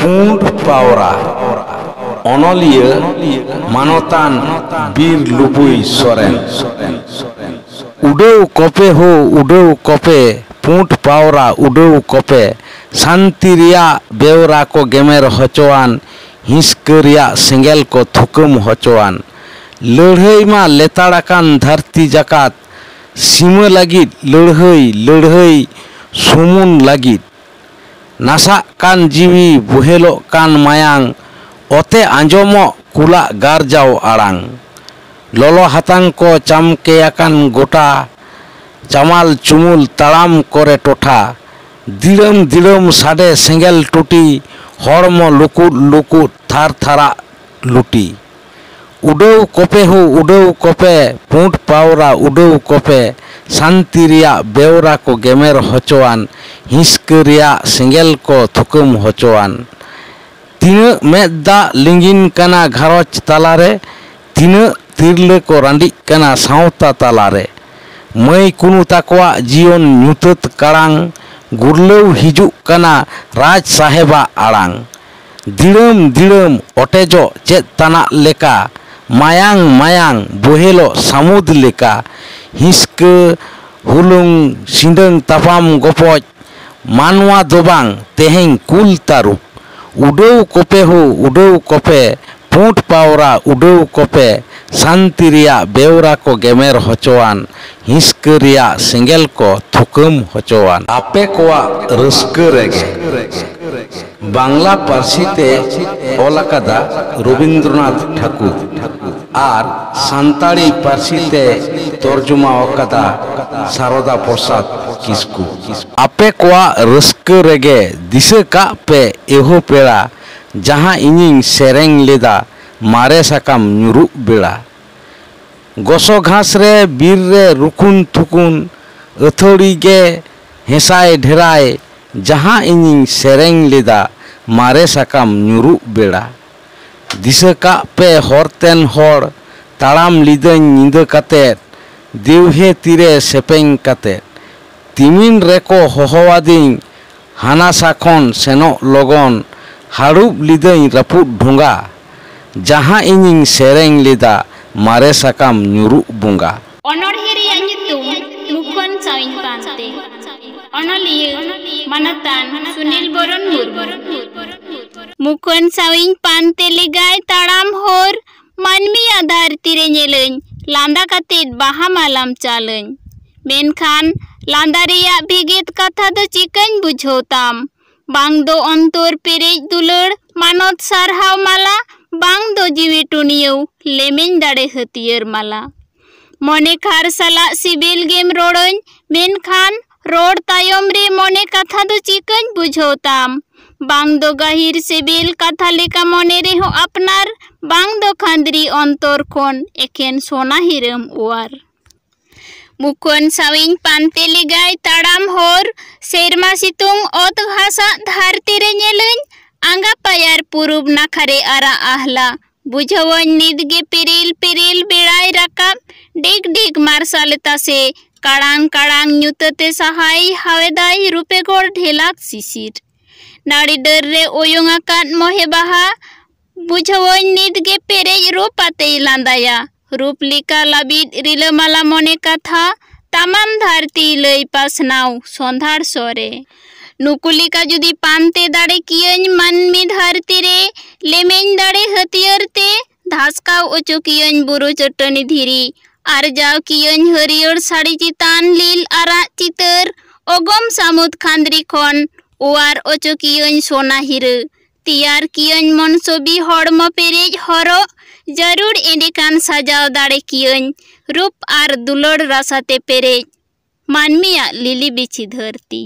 पुंड पावरा अनलिया मानतान बीर लुबुई सोरेन उड़ाऊ कपे हो उड़ाऊ कपे पुंड पावरा उड़ाऊ कपे शांति रिया बेवरा को गेमेर हचोआन हिंसका सेंगेल को थुकम हचोआन लड़ाई मा लेताड़ाकान धरती जाकात सीमा लगित लड़ाई सुमुन लगित नासा कान जीवी बुहेलो कान मायांग ओते आंजोमो कुला गारजाओ आड़ांग लोलो हातांग को चामकेयाकान गोटा चामाल चुमुल ताड़ाम करे टोठा दिड़म दिड़म साडे सेंगेल टुटी हड़मो लुकुट लुकुट थार थारा लुटी उड़ाऊ कपे हो उड़ाऊ कपे पुंड पावरा उड़ाऊ कपे शांति रिया बेवरा को गेमेर हचोआन हिंसका रिया सेंगेल को थुकम हचोआन तीना मेदा लिंगिन कना घारोच तालारे तीना तिरले को रांडिक कना सावता तालारे मई कुनु ताकवा जीवन ᱧᱩᱛᱟᱹᱛ काड़ांग गुरलेव हिजुक कना राज साहेबा आड़ांग दिड़म दिड़म ओटेजो चेत तना लेका मायांग मायांग बोहेलो सामुद लेका हिंसका हुलुंग सिंडंग तापाम गोपोज मानवा दोबांग तेहें कुल तारुप उड़ाऊ कपे हो उड़ाऊ कपे पुंड पावरा उड़ाऊ कपे शांति रिया बेवरा को गेमेर हचोआन हिंसका रिया सेंगेल को थुकम हचोआन आपे कोआ रस्का रेगे बांग्ला पार्सीते ओलाकादा रवींद्रनाथ ठाकुर और सान्ताड़ी पार्सीते तर्जुमा ओकादा सारदा प्रसाद किस्कू आपे कोआ रस्का रेगे दिशा का पे एहो पेड़ा जहाँ इनिंग सेरेंग लेदा मारे साकाम ᱧᱩᱨᱩᱜ बेड़ा गोसो घास रे बीर रे रुकुन थुकुन अथोड़ी गे हेसाय ढेराय जहाँ इनिंग सेरेंग लेदा मारे साकाम ᱧᱩᱨᱩᱜ बेड़ा दिशा का पे हरतेन हर ताड़ाम लिदन निंदा कातेत देवहे तीरे सेपेंग कातेत तिमिन रेको होहवादिंग हाना साखन सेनो लगन हाड़ुब लिदन रापुद ढोंगा जहाँ इनिंग सेरेंग लेदा मारे साकाम ᱧᱩᱨᱩᱜ बुंगा अनोढ़े रियाग ᱧᱩᱛᱩᱢ मुखन साविन पांते अनलिया मानतान सुनील बरन मुर्मू मुखन साविन पांते लेगाय ताड़ाम होर मानमी आधार तीरे नेलኝ लांदा कातेद बाहा मालाम चालኝ मेनखान लांदा रियाग भेगेत कथा दो चिकन बुझोताम बांग दो अंतोर पेरेज दुलड़ मानत सारहाव माला बांग दो जीवी टुनियव लेमेन दाड़े हथियर माला मने खार साला सिबिल गेम रोड़ñ मेनखान रोड़ तायम रे मने कथा दो चिकन बुझोताम बांग दो गाहिर सिबिल कथा लेका मने रे हो अपनार बांग दो खांदरी अंतर खन एकेन सोना हिरम उवार मुखन साविन पांते लेगाय ताड़ाम होर सेरमा सितुंग ओत घासा धारती रे नेलኝ आंगा पायार पुरुब नाखारे आरा आहला बुझवन निदगे पिरिल पिरिल बेड़ाय राकाब डेग डेग मारसालेता से काड़ांग काड़ांग ᱧᱩᱛᱟᱹᱛᱮ सहाय हावेदाय रूपे गोड़ ढेलाक सिसिर नाड़ी डर रे ओयोंगाकान मोहे बाहा बुझवन निदगे पेरेज रूपाते लांदाया रूप लिका लाबिद रिलमाला मने कथा तमाम धरती लई पासनाव सोंधार सोरे नुकुलिका जुदी पानते दाड़े कियñ मानमी धरती रे लेमेñ दाड़े हथियर ते धासकाव ओचो कियñ बुरु चटनी धीरी आरजाव कियñ हरियर साड़ी चितान लील आरा चितर ओगम सामुद खांदरी खन ओवार ओचो कियñ सोना हिरे तियार कियñ मनसोबी हड़म पेरेज हरो जरूर एंडेकान सजाव दाड़े कियñ रूप आर दुलड़ रासाते पेरेज मानमिया लिली बिछी धरती।